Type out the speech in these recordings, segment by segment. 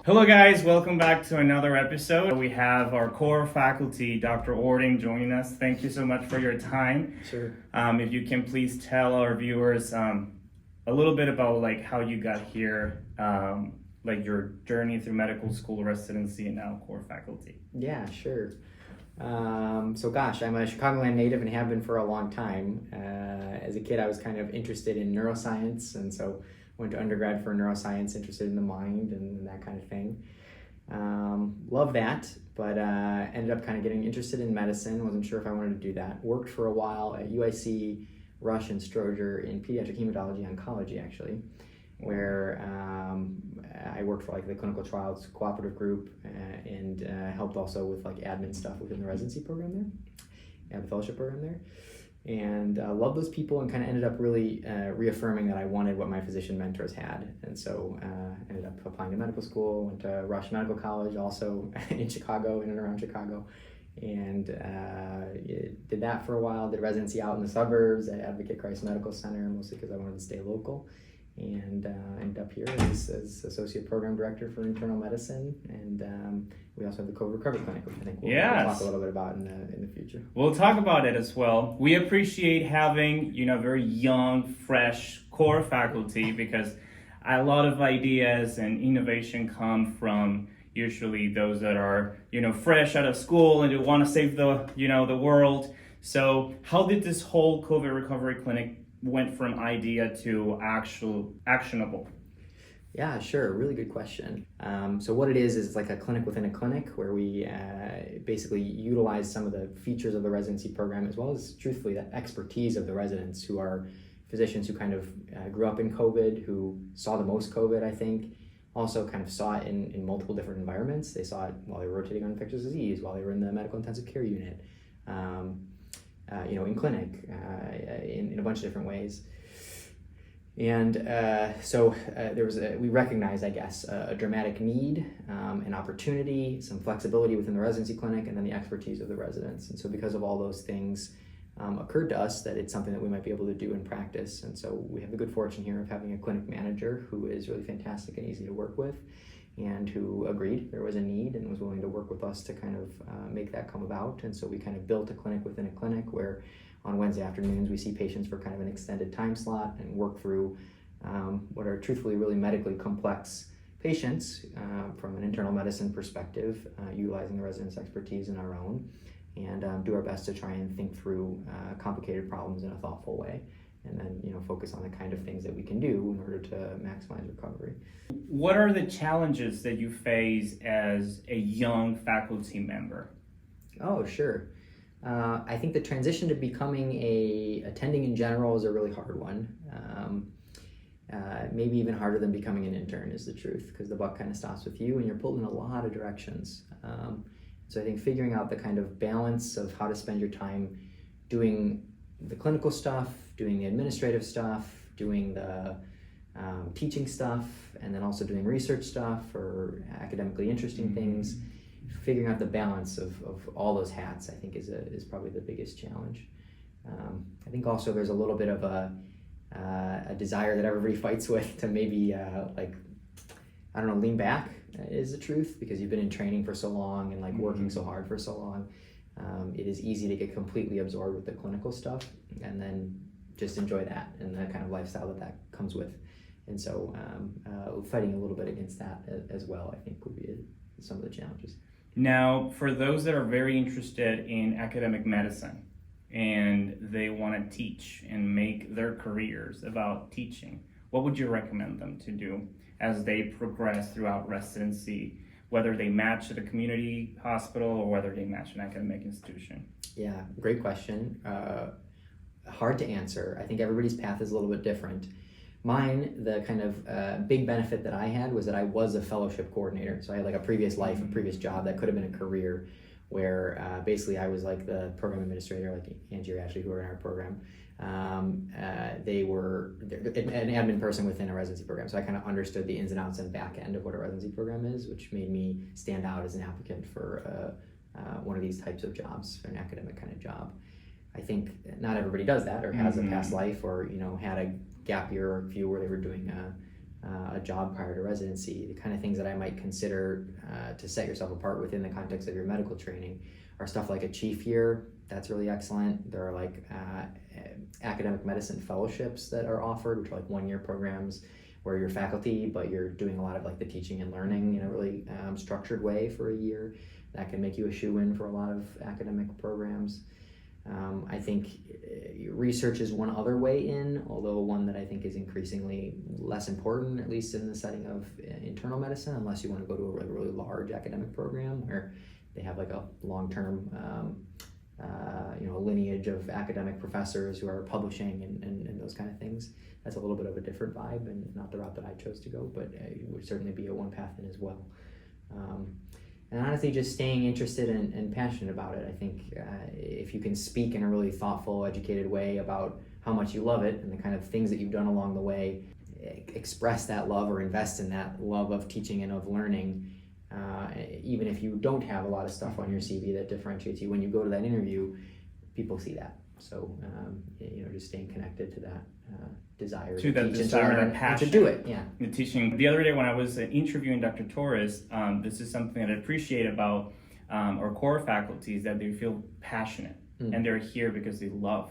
Hello guys, welcome back to another episode. We have our core faculty, Dr. Ording, joining us. Thank you so much for your time. Sure. If you can please tell our viewers a little bit about like how you got here, like your journey through medical school, residency, and now core faculty. Yeah, sure. I'm a Chicagoland native and have been for a long time. As a kid, I was kind of interested in neuroscience, and so went to undergrad for neuroscience, interested in the mind and that kind of thing. Love that, but ended up kind of getting interested in medicine. Wasn't sure if I wanted to do that. Worked for a while at UIC, Rush and Stroger in pediatric hematology oncology, actually, where I worked for like the clinical trials cooperative group and helped also with like admin stuff within the residency program there, and the fellowship program there. And loved those people and kind of ended up really reaffirming that I wanted what my physician mentors had. And so ended up applying to medical school, went to Rush Medical College, also in Chicago, in and around Chicago. And did that for a while, did residency out in the suburbs at Advocate Christ Medical Center, mostly because I wanted to stay local. And ended up here as Associate Program Director for Internal Medicine. And we also have the COVID Recovery Clinic, which I think we'll talk a little bit about in the future. We'll talk about it as well. We appreciate having, very young, fresh core faculty because a lot of ideas and innovation come from usually those that are, fresh out of school and they want to save the world. So how did this whole COVID Recovery Clinic went from idea to actual actionable? Yeah, sure. Really good question. So what it is like a clinic within a clinic where we basically utilize some of the features of the residency program as well as, truthfully, the expertise of the residents who are physicians who kind of grew up in COVID, who saw the most COVID, I think, also kind of saw it in multiple different environments. They saw it while they were rotating on infectious disease, while they were in the medical intensive care unit, in clinic, in a bunch of different ways. And we recognized, I guess, a dramatic need, an opportunity, some flexibility within the residency clinic, and then the expertise of the residents. And so because of all those things, occurred to us that it's something that we might be able to do in practice. And so we have the good fortune here of having a clinic manager who is really fantastic and easy to work with, and who agreed there was a need and was willing to work with us to kind of make that come about. And so we kind of built a clinic within a clinic where on Wednesday afternoons we see patients for kind of an extended time slot and work through what are truthfully really medically complex patients from an internal medicine perspective, utilizing the residents' expertise in our own, and do our best to try and think through complicated problems in a thoughtful way, and then focus on the kind of things that we can do in order to maximize recovery. What are the challenges that you face as a young faculty member? Oh, sure. I think the transition to becoming a attending in general is a really hard one. Maybe even harder than becoming an intern is the truth, because the buck kind of stops with you and you're pulled in a lot of directions. So I think figuring out the kind of balance of how to spend your time doing the clinical stuff, doing the administrative stuff, doing the teaching stuff, and then also doing research stuff or academically interesting things. Figuring out the balance of all those hats, I think, is probably the biggest challenge. I think also there's a little bit of a desire that everybody fights with to maybe lean back is the truth, because you've been in training for so long and working so hard for so long. It is easy to get completely absorbed with the clinical stuff and then just enjoy that and the kind of lifestyle that comes with. And so fighting a little bit against that as well, I think, would be some of the challenges. Now, for those that are very interested in academic medicine and they want to teach and make their careers about teaching, what would you recommend them to do as they progress throughout residency, whether they match at a community hospital or whether they match an academic institution? Yeah, great question. Hard to answer. I think everybody's path is a little bit different. Mine, the kind of big benefit that I had was that I was a fellowship coordinator. So I had a previous life, a previous job that could have been a career where basically I was the program administrator, like Angie or Ashley, who are in our program. They were an admin person within a residency program. So I kind of understood the ins and outs and back end of what a residency program is, which made me stand out as an applicant for one of these types of jobs, an academic kind of job. I think not everybody does that or has a past life or, had a gap year or few where they were doing a job prior to residency, the kind of things that I might consider to set yourself apart within the context of your medical training are stuff like a chief year. That's really excellent. There are like academic medicine fellowships that are offered, which are like 1-year programs where you're faculty, but you're doing a lot of like the teaching and learning in a really structured way for a year. That can make you a shoe-in for a lot of academic programs. I think research is one other way in, although one that I think is increasingly less important, at least in the setting of internal medicine, unless you want to go to a really large academic program where they have like a long-term lineage of academic professors who are publishing and those kind of things. That's a little bit of a different vibe and not the route that I chose to go, but it would certainly be a one path in as well. And honestly, just staying interested and passionate about it. I think if you can speak in a really thoughtful, educated way about how much you love it and the kind of things that you've done along the way, express that love or invest in that love of teaching and of learning, even if you don't have a lot of stuff on your CV that differentiates you, when you go to that interview, people see that. So, just staying connected to that desire to that desire and passion to do it. Yeah. The teaching. The other day when I was interviewing Dr. Torres, this is something that I appreciate about our core faculty is that they feel passionate and they're here because they love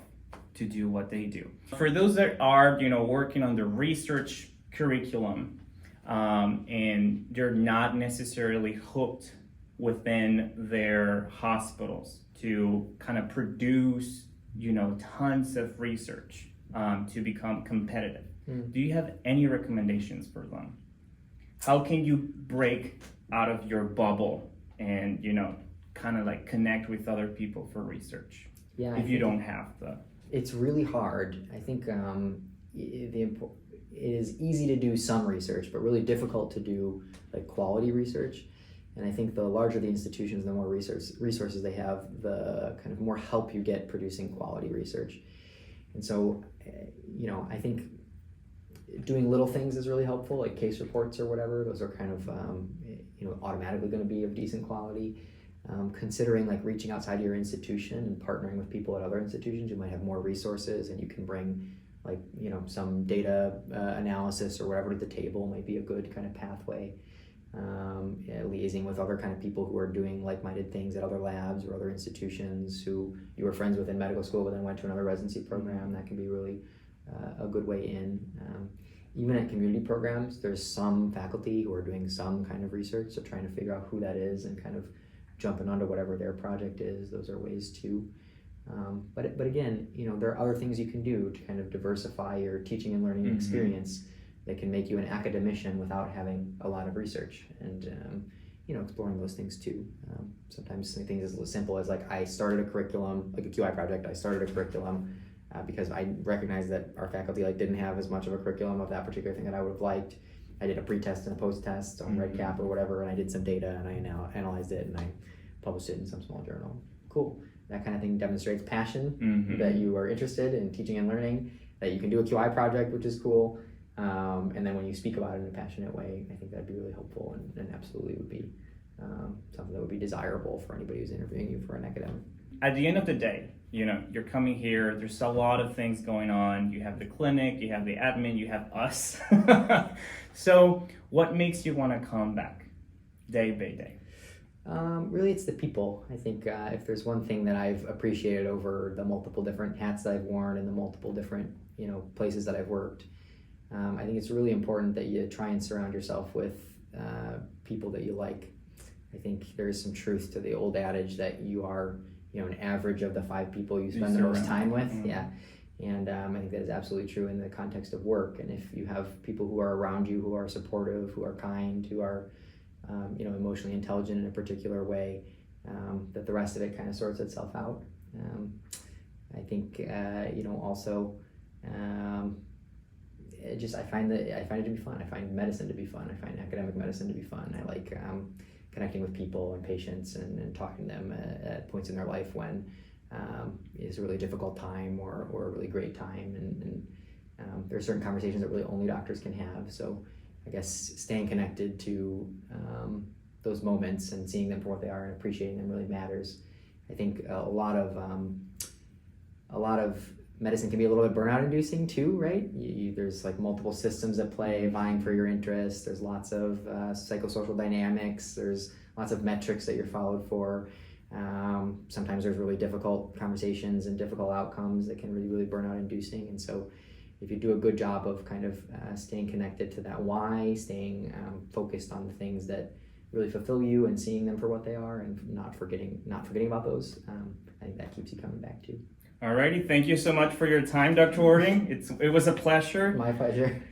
to do what they do. For those that are, working on the research curriculum and they're not necessarily hooked within their hospitals to kind of produce tons of research to become competitive. Do you have any recommendations for them? How can you break out of your bubble and, kind of like connect with other people for research? Yeah. If you don't have the... It's really hard. I think it is easy to do some research, but really difficult to do like quality research. And I think the larger the institutions, the more resources they have, the kind of more help you get producing quality research. And so, I think doing little things is really helpful, like case reports or whatever. Those are kind of, automatically going to be of decent quality. Considering like reaching outside your institution and partnering with people at other institutions, you might have more resources and you can bring like, some data analysis or whatever to the table might be a good kind of pathway. Liaising with other kind of people who are doing like-minded things at other labs or other institutions who you were friends with in medical school but then went to another residency program, that can be really a good way in. Even at community programs, there's some faculty who are doing some kind of research, so trying to figure out who that is and kind of jumping onto whatever their project is. Those are ways too. But again, there are other things you can do to kind of diversify your teaching and learning experience that can make you an academician without having a lot of research, and exploring those things too. Sometimes things as simple as like I started a curriculum, like a QI project. I started a curriculum because I recognized that our faculty didn't have as much of a curriculum of that particular thing that I would have liked. I did a pre-test and a post-test on RedCap or whatever, and I did some data and I analyzed it and I published it in some small journal. Cool. That kind of thing demonstrates passion, that you are interested in teaching and learning, that you can do a QI project, which is cool. And then when you speak about it in a passionate way, I think that'd be really helpful and absolutely would be something that would be desirable for anybody who's interviewing you for an academic. At the end of the day, you're coming here, there's a lot of things going on. You have the clinic, you have the admin, you have us. So what makes you want to come back day by day? Really, it's the people. I think if there's one thing that I've appreciated over the multiple different hats that I've worn and the multiple different places that I've worked, I think it's really important that you try and surround yourself with people that you like. I think there's some truth to the old adage that you are an average of the 5 people you spend the most time with. Yeah. And I think that is absolutely true in the context of work. And if you have people who are around you who are supportive, who are kind, who are emotionally intelligent in a particular way, that the rest of it kind of sorts itself out. I think also I find it to be fun. I find medicine to be fun. I find academic medicine to be fun. I like connecting with people and patients and talking to them at points in their life when it's a really difficult time or a really great time. And there are certain conversations that really only doctors can have. So I guess staying connected to those moments and seeing them for what they are and appreciating them really matters. I think a lot of medicine can be a little bit burnout inducing too, right? There's like multiple systems at play vying for your interest. There's lots of psychosocial dynamics. There's lots of metrics that you're followed for. Sometimes there's really difficult conversations and difficult outcomes that can really burnout inducing. And so if you do a good job of kind of staying connected to that why, staying focused on the things that really fulfill you and seeing them for what they are and not forgetting about those, I think that keeps you coming back too. Alrighty, thank you so much for your time, Dr. Ording. It was a pleasure. My pleasure.